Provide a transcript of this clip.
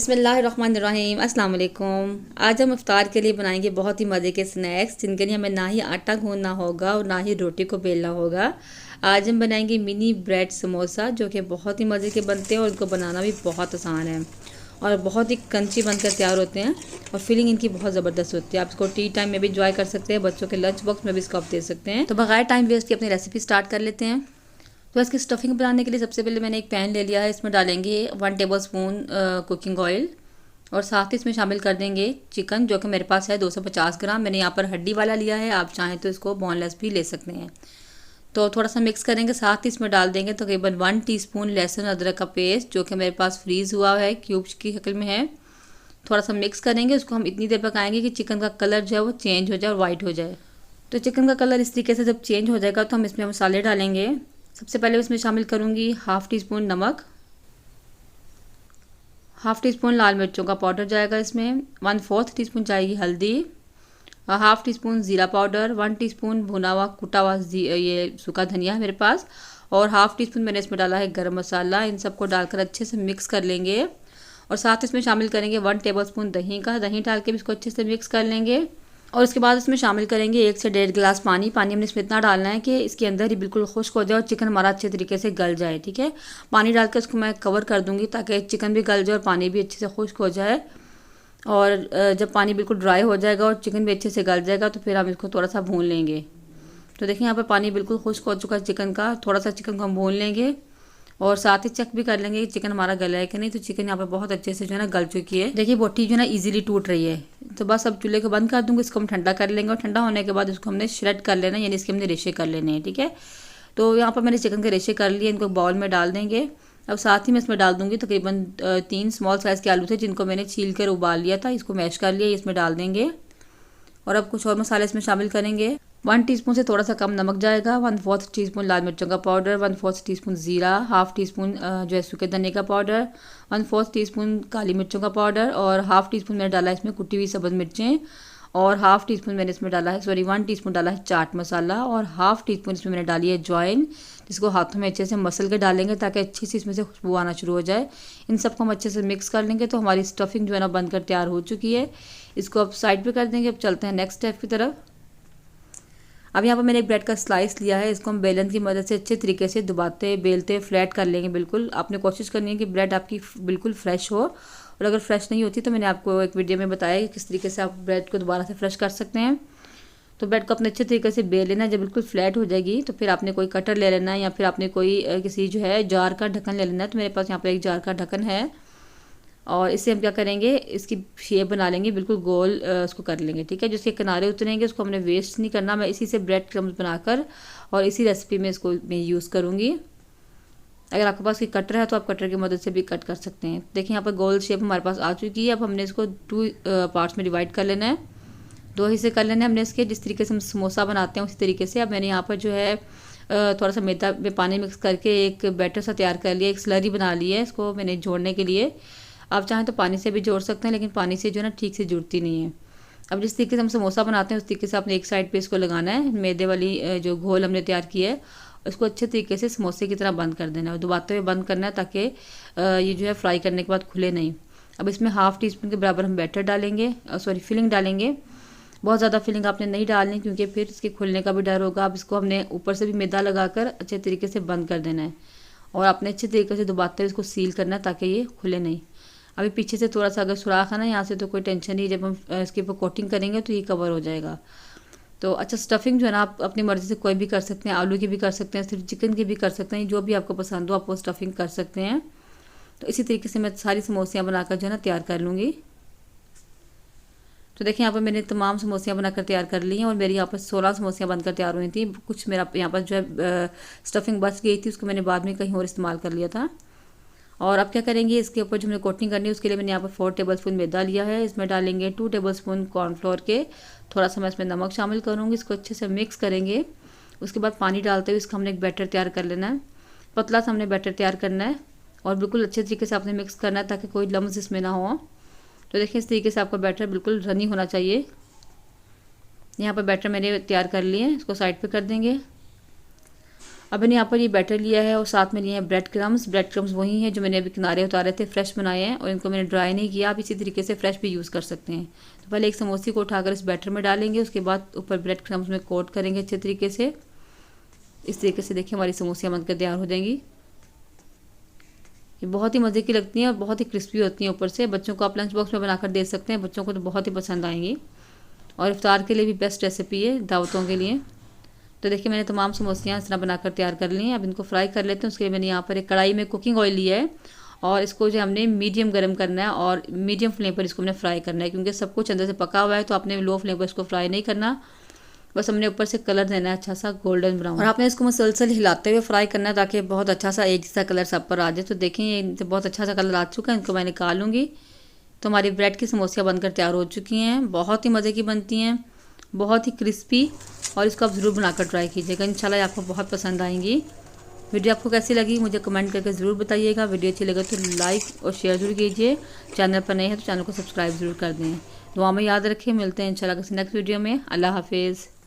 बिस्मिल्लाहिर्रहमानिर्रहीम अस्सलाम वालेकुम। आज हम इफ्तार के लिए बनाएंगे बहुत ही मज़े के स्नैक्स जिनके लिए हमें ना ही आटा गूंदना होगा और ना ही रोटी को बेलना होगा। आज हम बनाएंगे मिनी ब्रेड समोसा जो कि बहुत ही मज़े के बनते हैं और इनको बनाना भी बहुत आसान है और बहुत ही क्रंची बनकर तैयार होते हैं और फीलिंग इनकी बहुत ज़बरदस्त होती है। आप इसको टी टाइम में भी इंजॉय कर सकते हैं, बच्चों के लंच बॉक्स में भी इसको आप दे सकते हैं। तो बगैर टाइम वेस्ट की अपनी रेसिपी स्टार्ट कर लेते हैं। तो इसकी स्टफिंग बनाने के लिए सबसे पहले मैंने एक पैन ले लिया है। इसमें डालेंगे 1 टेबल स्पून कुकिंग ऑयल और साथ ही इसमें शामिल कर देंगे चिकन जो कि मेरे पास है 250 ग्राम। मैंने यहाँ पर हड्डी वाला लिया है, आप चाहें तो इसको बोनलेस भी ले सकते हैं। तो थोड़ा सा मिक्स करेंगे, साथ ही इसमें डाल देंगे तकरीबन 1 टीस्पून लहसुन अदरक का पेस्ट जो कि मेरे पास फ्रीज़ हुआ है, क्यूब्स की शक्ल में है। थोड़ा सा मिक्स करेंगे, उसको हम इतनी देर पकाएंगे कि चिकन का कलर जो है वो चेंज हो जाए और वाइट हो जाए। तो चिकन का कलर इस तरीके से जब चेंज हो जाएगा तो हम इसमें मसाले डालेंगे। सबसे पहले इसमें शामिल करूँगी हाफ़ टी स्पून नमक, हाफ़ टी स्पून लाल मिर्चों का पाउडर जाएगा इसमें, 1/4 टीस्पून जाएगी हल्दी, हाफ़ टी स्पून ज़ीरा पाउडर, 1 टीस्पून भुना हुआ कुटा हुआ ये सूखा धनिया है मेरे पास, और हाफ़ टी स्पून मैंने इसमें डाला है गरम मसाला। इन सबको डालकर अच्छे से मिक्स कर लेंगे और साथ इसमें शामिल करेंगे 1 टेबल स्पून दही का। दही डाल के भी इसको अच्छे से मिक्स कर लेंगे और उसके बाद इसमें शामिल करेंगे 1 से 1.5 गिलास पानी। पानी हमने इसमें इतना डालना है कि इसके अंदर ही बिल्कुल खुश्क हो जाए और चिकन हमारा अच्छे तरीके से गल जाए। ठीक है, पानी डालकर इसको मैं कवर कर दूंगी ताकि चिकन भी गल जाए और पानी भी अच्छे से खुश्क हो जाए। और जब पानी बिल्कुल ड्राई हो जाएगा और चिकन भी अच्छे से गल जाएगा तो फिर हम इसको थोड़ा सा भून लेंगे। तो देखिए यहाँ पर पानी बिल्कुल खुश्क हो चुका है चिकन का। थोड़ा सा चिकन को हम भून लेंगे और साथ ही चेक भी कर लेंगे कि चिकन हमारा गला है कि नहीं। तो चिकन यहाँ पर बहुत अच्छे से जो है ना गल चुकी है। देखिए बोटी जो है ना इजीली टूट रही है। तो बस अब चूल्हे को बंद कर दूँगी, इसको हम ठंडा कर लेंगे और ठंडा होने के बाद इसको हमने श्रेड कर लेना, यानी इसके हमने रेशे कर लेने हैं। ठीक है, तो यहाँ पर मैंने चिकन के रेशे कर लिए, इनको बाउल में डाल देंगे। अब साथ ही मैं इसमें डाल दूँगी तकरीबन 3 स्मॉल साइज़ के आलू थे जिनको मैंने छील कर उबाल लिया था, इसको मैश कर लिया, इसमें डाल देंगे। और अब कुछ और मसाले इसमें शामिल करेंगे। 1 टीस्पून से थोड़ा सा कम नमक जाएगा, 1/4 टीस्पून लाल मिर्चों का पाउडर, 1/4 टीस्पून ज़ीरा, हाफ़ टीस्पून जो है सूखे धनिया का पाउडर, 1/4 टीस्पून काली मिर्चों का पाउडर और हाफ़ टीस्पून मैंने डाला है इसमें कुटी हुई सब्ज़ मिर्चें, और हाफ़ टीस्पून मैंने इसमें डाला है 1 टीस्पून डाला है चाट मसाला, और हाफ़ टीस्पून इसमें मैंने डाली है अजवाइन, जिसको हाथों में अच्छे से मसल के डालेंगे ताकि अच्छी सी इसमें से खुशबू आना शुरू हो जाए। इन सबको हम अच्छे से मिक्स कर लेंगे। तो हमारी स्टफिंग जो है ना बनकर तैयार हो चुकी है। इसको अब साइड पे कर देंगे। अब चलते हैं नेक्स्ट स्टेप की तरफ। अब यहाँ पर मैंने एक ब्रेड का स्लाइस लिया है, इसको हम बेलन की मदद से अच्छे तरीके से दबाते बेलते फ्लैट कर लेंगे। बिल्कुल आपने कोशिश करनी है कि ब्रेड आपकी बिल्कुल फ्रेश हो, और अगर फ्रेश नहीं होती तो मैंने आपको एक वीडियो में बताया कि किस तरीके से आप ब्रेड को दोबारा से फ्रेश कर सकते हैं। तो ब्रेड को अपने अच्छे तरीके से बेल लेना है। जब बिल्कुल फ्लैट हो जाएगी तो फिर आपने कोई कटर ले लेना है या फिर आपने कोई किसी जो है जार का ढक्कन ले लेना है। तो मेरे पास यहाँ पर एक जार का ढक्कन है और इससे हम क्या करेंगे, इसकी शेप बना लेंगे, बिल्कुल गोल उसको कर लेंगे। ठीक है, जिसके किनारे उतरेंगे उसको हमने वेस्ट नहीं करना। मैं इसी से ब्रेड क्रम्स बनाकर और इसी रेसिपी में इसको मैं यूज़ करूँगी। अगर आपके पास कोई कटर है तो आप कटर की मदद से भी कट कर सकते हैं। देखिए यहाँ पर गोल शेप हमारे पास आ चुकी है। अब हमने इसको 2 पार्ट्स में डिवाइड कर लेना है, 2 हिस्से कर लेने हैं हमने इसके। जिस तरीके से हम समोसा बनाते हैं उसी तरीके से। अब मैंने यहाँ पर जो है थोड़ा सा मैदा में पानी मिक्स करके एक बैटर सा तैयार कर लिया, एक स्लरी बना ली है इसको मैंने जोड़ने के लिए। आप चाहें तो पानी से भी जोड़ सकते हैं, लेकिन पानी से जो है ना ठीक से जुड़ती नहीं है। अब जिस तरीके से हम समोसा बनाते हैं उस तरीके से आपने एक साइड पे इसको लगाना है। मैदे वाली जो घोल हमने तैयार की है उसको अच्छे तरीके से समोसे की तरह बंद कर देना है और दबाते हुए बंद करना है ताकि ये जो है फ्राई करने के बाद खुले नहीं। अब इसमें हाफ़ टी स्पून के बराबर हम बैटर डालेंगे, फिलिंग डालेंगे। बहुत ज़्यादा फिलिंग आपने नहीं डालनी क्योंकि फिर इसके खुलने का भी डर होगा। अब इसको हमने ऊपर से भी मैदा लगाकर अच्छे तरीके से बंद कर देना है और आपने अच्छे तरीके से दबाते हुए इसको सील करना है ताकि ये खुले नहीं। अभी पीछे से थोड़ा सा अगर सुराख है ना यहाँ से तो कोई टेंशन नहीं, जब हम इसके ऊपर कोटिंग करेंगे तो ये कवर हो जाएगा। तो अच्छा, स्टफिंग जो है ना आप अपनी मर्ज़ी से कोई भी कर सकते हैं, आलू की भी कर सकते हैं, सिर्फ चिकन की भी कर सकते हैं, जो भी आपको पसंद हो आप वो स्टफिंग कर सकते हैं। तो इसी तरीके से मैं सारी समोसियाँ बनाकर जो है ना तैयार कर लूँगी। तो देखिए यहाँ पर मैंने तमाम समोसियाँ बनाकर तैयार कर ली हैं और मेरी यहाँ पर 16 समोसियाँ बनकर तैयार हुई थी। कुछ मेरा यहाँ पर जो है स्टफिंग बच गई थी, उसको मैंने बाद में कहीं और इस्तेमाल कर लिया था। और अब क्या करेंगे, इसके ऊपर जो हमने कोटिंग करनी है उसके लिए मैंने यहाँ पर 4 टेबल स्पून मैदा लिया है। इसमें डालेंगे 2 टेबल स्पून कॉर्नफ्लोर के, थोड़ा सा मैं इसमें नमक शामिल करूँगी। इसको अच्छे से मिक्स करेंगे। उसके बाद पानी डालते हुए इसका हमने एक बैटर तैयार कर लेना है। पतला सा हमने बैटर तैयार करना है और बिल्कुल अच्छे तरीके से आपने मिक्स करना है ताकि कोई लम्स इसमें ना हो। तो देखिए इस तरीके से आपका बैटर बिल्कुल रनी होना चाहिए। यहाँ पर बैटर मैंने तैयार कर लिए हैं, इसको साइड पे कर देंगे। अब मैंने यहाँ पर ये बैटर लिया है और साथ में लिए हैं ब्रेड क्रम्स। ब्रेड क्रम्स वही हैं जो मैंने अभी किनारे उतारे थे, फ्रेश बनाए हैं और इनको मैंने ड्राई नहीं किया। आप इसी तरीके से फ्रेश भी यूज़ कर सकते हैं। तो पहले एक समोसे को उठाकर इस बैटर में डालेंगे, उसके बाद ऊपर ब्रेड क्रम्स में कोट करेंगे अच्छे तरीके से। इस तरीके से देखिए हमारी समोसियाँ बनकर तैयार हो जाएंगी। ये बहुत ही मज़े की लगती हैं और बहुत ही क्रिस्पी होती हैं ऊपर से। बच्चों को आप लंच बॉक्स में बनाकर दे सकते हैं, बच्चों को तो बहुत ही पसंद आएंगी और इफ्तार के लिए भी बेस्ट रेसिपी है, दावतों के लिए। तो देखिए मैंने तमाम समोसियाँ इस तरह बनाकर तैयार कर ली हैं। अब इनको फ्राई कर लेते हैं। उसके लिए मैंने यहाँ पर एक कढ़ाई में कुकिंग ऑयल लिया है और इसको जो हमने मीडियम गर्म करना है और मीडियम फ्लेम पर इसको हमने फ्राई करना है, क्योंकि सब कुछ अंदर से पका हुआ है। तो आपने लो फ्लेम पर इसको फ्राई नहीं करना, बस हमने ऊपर से कलर देना है अच्छा सा गोल्डन ब्राउन। और आपने इसको मुसलसल हिलाते हुए फ्राई करना है ताकि बहुत अच्छा सा एक जैसा कलर सब पर आ जाए। तो देखें ये बहुत अच्छा सा कलर आ चुका है, इनको मैं निकालूंगी। तो हमारी ब्रेड की समोसियाँ बनकर तैयार हो चुकी हैं। बहुत ही मज़े की बनती हैं, बहुत ही क्रिस्पी, और इसको आप ज़रूर बनाकर ट्राई कीजिएगा। इंशाल्लाह आपको बहुत पसंद आएंगी। वीडियो आपको कैसी लगी मुझे कमेंट करके ज़रूर बताइएगा। वीडियो अच्छी लगे तो लाइक और शेयर ज़रूर कीजिए। चैनल पर नए हैं तो चैनल को सब्सक्राइब ज़रूर कर दें। दुआ में याद रखें। मिलते हैं इंशाल्लाह किसी नेक्स्ट वीडियो में। अल्लाह हाफिज़।